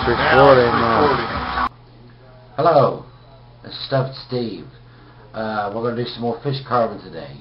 recording now. Hello, this is Stuffed Steve. We're going to do some more fish carving today.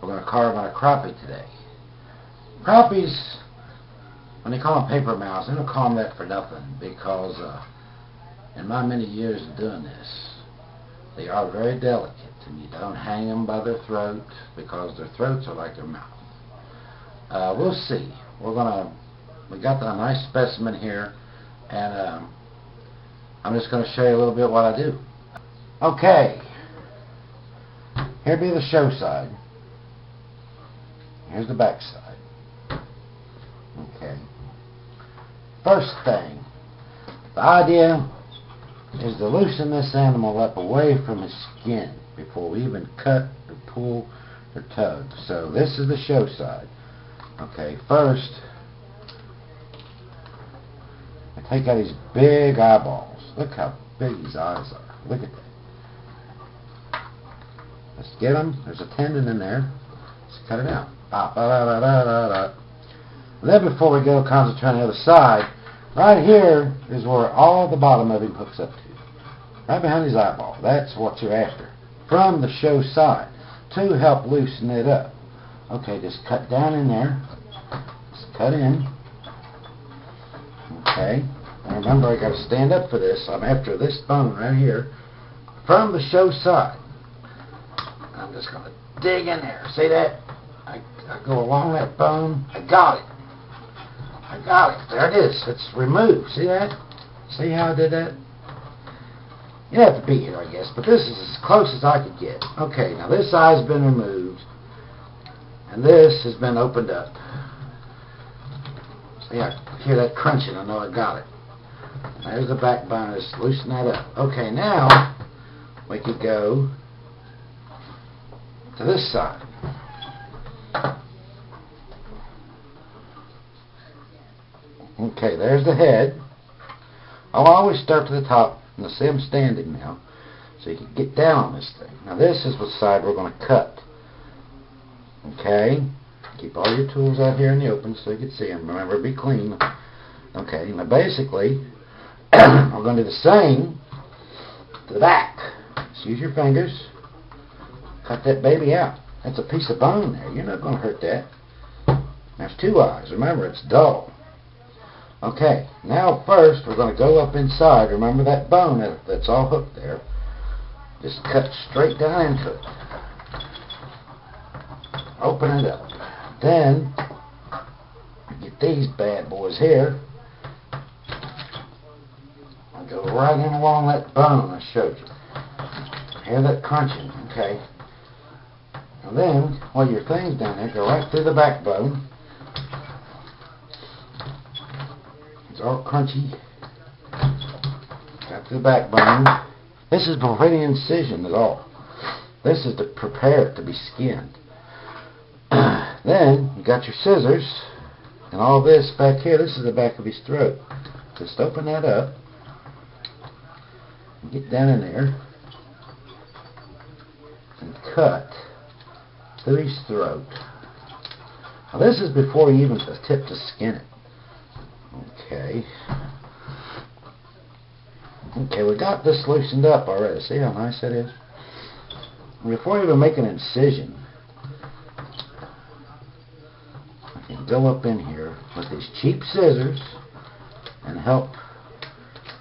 We're going to carve on a crappie today. Crappies, when they call them paper mouths, they don't call them that for nothing, because in my many years of doing this, they are very delicate, and you don't hang them by their throat, because their throats are like their mouth. We'll see. We got a nice specimen here, and I'm just going to show you a little bit what I do. Okay, here be the show side. Here's the back side. Okay. First thing, the idea is to loosen this animal up away from his skin before we even cut or pull or tug. So this is the show side. Okay, first, I take out these big eyeballs. Look how big these eyes are. Look at that. Let's get them. There's a tendon in there. Let's cut it out. And then before we go concentrate on the other side, right here is where all the bottom of him hooks up to. Right behind his eyeball. That's what you're after. From the show side. To help loosen it up. Okay, just cut down in there. Just cut in. Okay. And remember, I got to stand up for this. I'm after this bone right here. From the show side. I'm just going to dig in there. See that? I go along that bone. I got it. I got it. There it is. It's removed. See that? See how I did that? You have to be here, I guess, but this is as close as I could get. Okay, now this eye's been removed, and this has been opened up. See, I hear that crunching. I know I got it. There's the backbone. Just loosen that up. Okay, now we could go to this side. Okay, there's the head. I'll always start to the top. And see, I'm standing now, so you can get down on this thing. Now this is the side we're going to cut. Okay? Keep all your tools out here in the open so you can see them. Remember, be clean. Okay, now basically, we're going to do the same to the back. Just use your fingers. Cut that baby out. That's a piece of bone there. You're not going to hurt that. There's two eyes. Remember, it's dull. Okay, now first we're going to go up inside. Remember that bone that's all hooked there. Just cut straight down into it. Open it up. Then, get these bad boys here. I'll go right in along that bone I showed you. Hear that crunching, okay. And then, while your thing's down there, go right through the backbone. It's all crunchy. Got to the backbone. This is before any incision at all. This is to prepare it to be skinned. Then you got your scissors and all this back here. This is the back of his throat. Just open that up and get down in there and cut through his throat. Now this is before you even attempt to skin it. Okay. Okay, we got this loosened up already. See how nice that is? Before you even make an incision, I can go up in here with these cheap scissors and help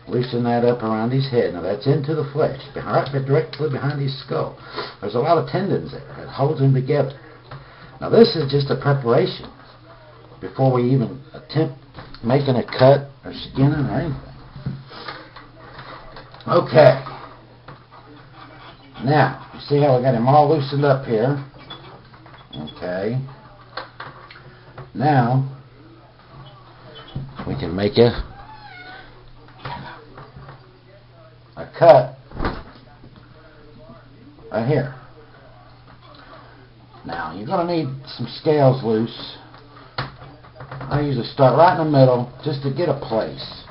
loosen that up around his head. Now that's into the flesh, right directly behind his skull. There's a lot of tendons there. It holds him together. Now this is just a preparation before we even attempt making a cut or skinning or anything. Okay. Now, you see how I got him all loosened up here? Okay. Now, we can make a cut right here. Now, you're going to need some scales loose. I usually start right in the middle just to get a place.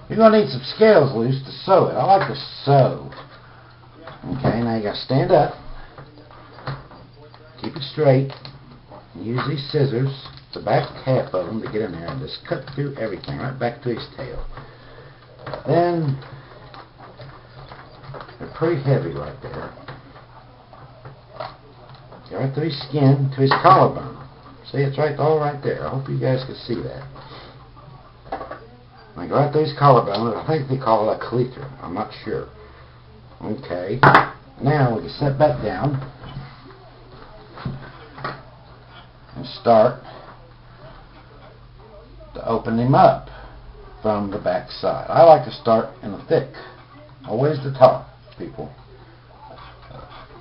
You're going to need some scales loose to sew it. I like to sew. Okay, now you got to stand up. Keep it straight. Use these scissors, the back half of them, to get in there and just cut through everything right back to his tail. Then they're pretty heavy right there. Go right through his skin to his collarbone. See, it's all right there. I hope you guys can see that. I go right through his collarbone. I think they call it a cleater. I'm not sure. Okay. Now we can sit back down and start to open him up from the back side. I like to start in the thick. Always the top, people.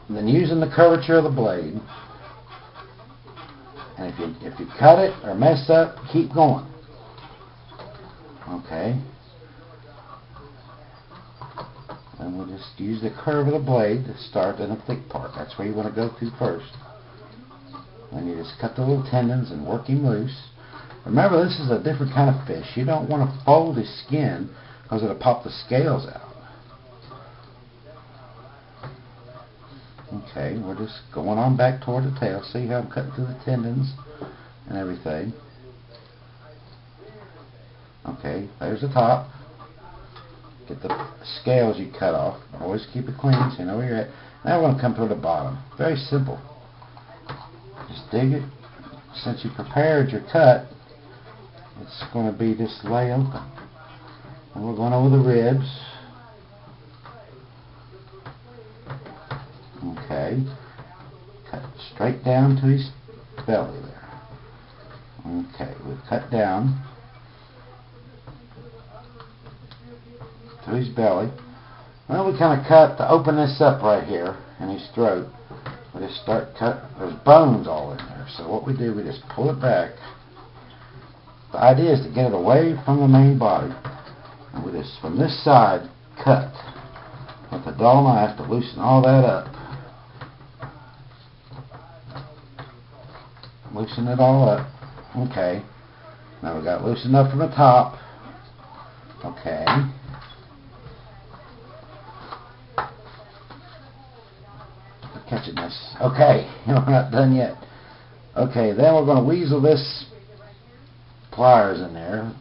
And then using the curvature of the blade. And if you cut it or mess up, keep going. Okay. And we'll just use the curve of the blade to start in the thick part. That's where you want to go through first. And you just cut the little tendons and work him loose. Remember, this is a different kind of fish. You don't want to fold his skin because it'll pop the scales out. Okay, we're just going on back toward the tail. See how I'm cutting through the tendons and everything. Okay, there's the top. Get the scales you cut off. Always keep it clean so you know where you're at. Now we're going to come to the bottom. Very simple. Just dig it. Since you prepared your cut, it's going to be just lay open. And we're going over the ribs. Okay. Cut straight down to his belly there. Okay, we've cut down to his belly. Well, we kind of cut to open this up right here in his throat. We just start cut. There's bones all in there. So what we do, we just pull it back. The idea is to get it away from the main body. And we just, from this side, cut with a dull knife to loosen all that up. Loosen it all up. Okay. Now we got it loosened up from the top. Okay. Catching this. Okay, we're not done yet. Okay, then we're going to weasel this pliers in there.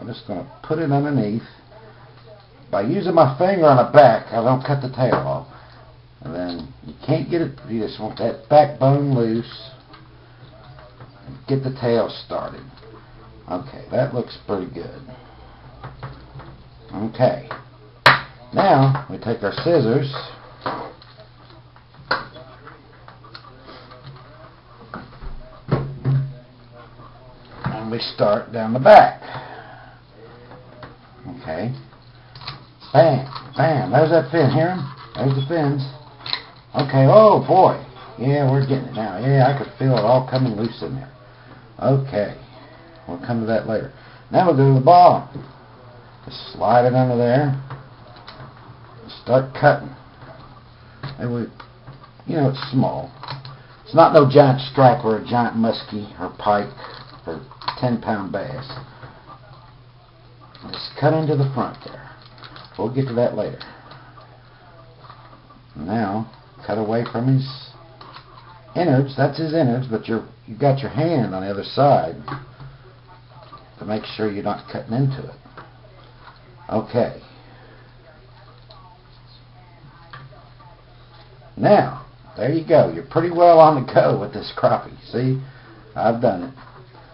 I'm just going to put it underneath. By using my finger on the back, I don't cut the tail off. And then you can't get it, you just want that backbone loose. And get the tail started. Okay, that looks pretty good. Okay. Now, we take our scissors. And we start down the back. Okay. Bam, bam. There's that fin. Hear him? There's the fins. Okay. Oh boy. Yeah, we're getting it now. Yeah, I could feel it all coming loose in there. Okay. We'll come to that later. Now we'll go to the bottom. Just slide it under there. Start cutting. And we, you know, it's small. It's not no giant stripe or a giant muskie or pike or 10-pound bass. Just cut into the front there. We'll get to that later. Now, cut away from his innards. That's his innards, but you've got your hand on the other side to make sure you're not cutting into it. Okay. Now, there you go. You're pretty well on the go with this crappie. See? I've done it.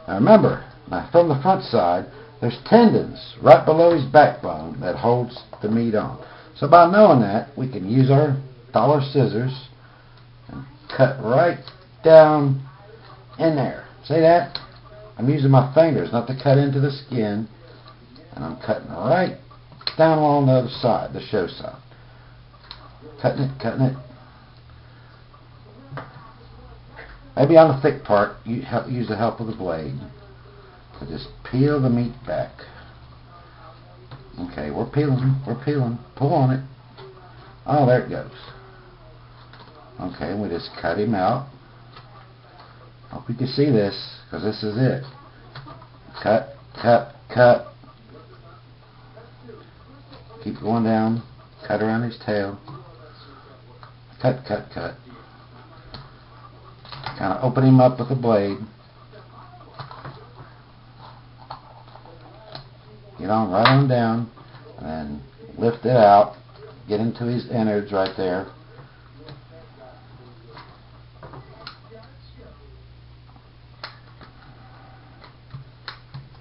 Now remember, from the front side, there's tendons right below his backbone that holds the meat on. So by knowing that, we can use our dollar scissors and cut right down in there. See that? I'm using my fingers not to cut into the skin. And I'm cutting right down along the other side, the show side. Cutting it, cutting it. Maybe on the thick part, you use the help of the blade to just peel the meat back. Okay, we're peeling, we're peeling. Pull on it. Oh, there it goes. Okay, we just cut him out. Hope you can see this, because this is it. Cut, cut, cut. Keep going down. Cut around his tail. Cut, cut, cut. Kind of open him up with the blade. Get on right on down, and then lift it out. Get into his innards right there.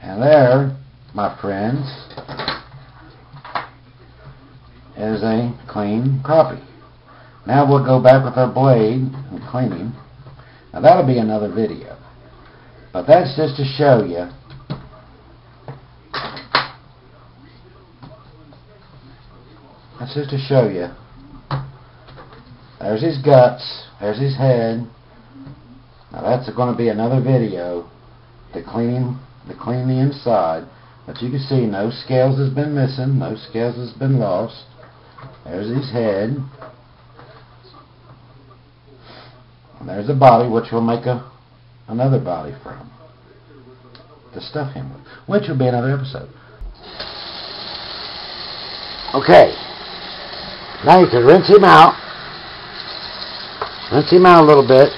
And there, my friends, is a clean crappie. Now we'll go back with our blade and clean him. Now that'll be another video. But that's just to show you. That's just to show you. There's his guts. There's his head. Now that's going to be another video to clean the inside. But you can see no scales has been missing. No scales has been lost. There's his head. And there's the body, which we'll make another body from to stuff him with, which will be another episode. Okay. Now you can rinse him out. Rinse him out a little bit.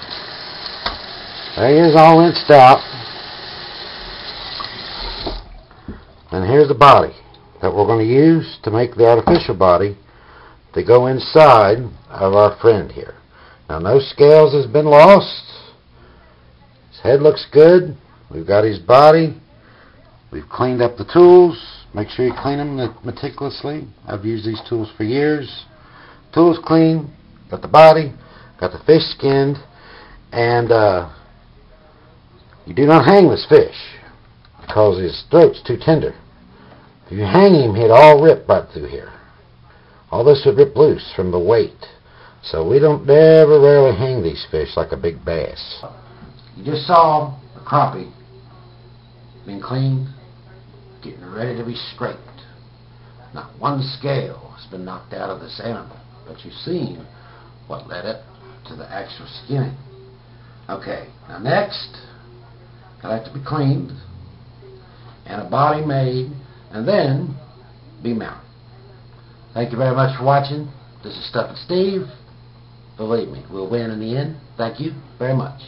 There he is, all rinsed out. And here's the body that we're going to use to make the artificial body to go inside of our friend here. Now no scales has been lost. His head looks good. We've got his body. We've cleaned up the tools. Make sure you clean them meticulously. I've used these tools for years. Tools clean. Got the body. Got the fish skinned. And you do not hang this fish because his throat's too tender. If you hang him, he'd all rip right through here. All this would rip loose from the weight. So we don't ever rarely hang these fish like a big bass. You just saw a crappie being cleaned, getting ready to be scraped. Not one scale has been knocked out of this animal, but you've seen what led it to the actual skinning. Okay, now next, it'll have to be cleaned and a body made and then be mounted. Thank you very much for watching. This is Stuffin' Steve. Believe me, we'll win in the end. Thank you very much.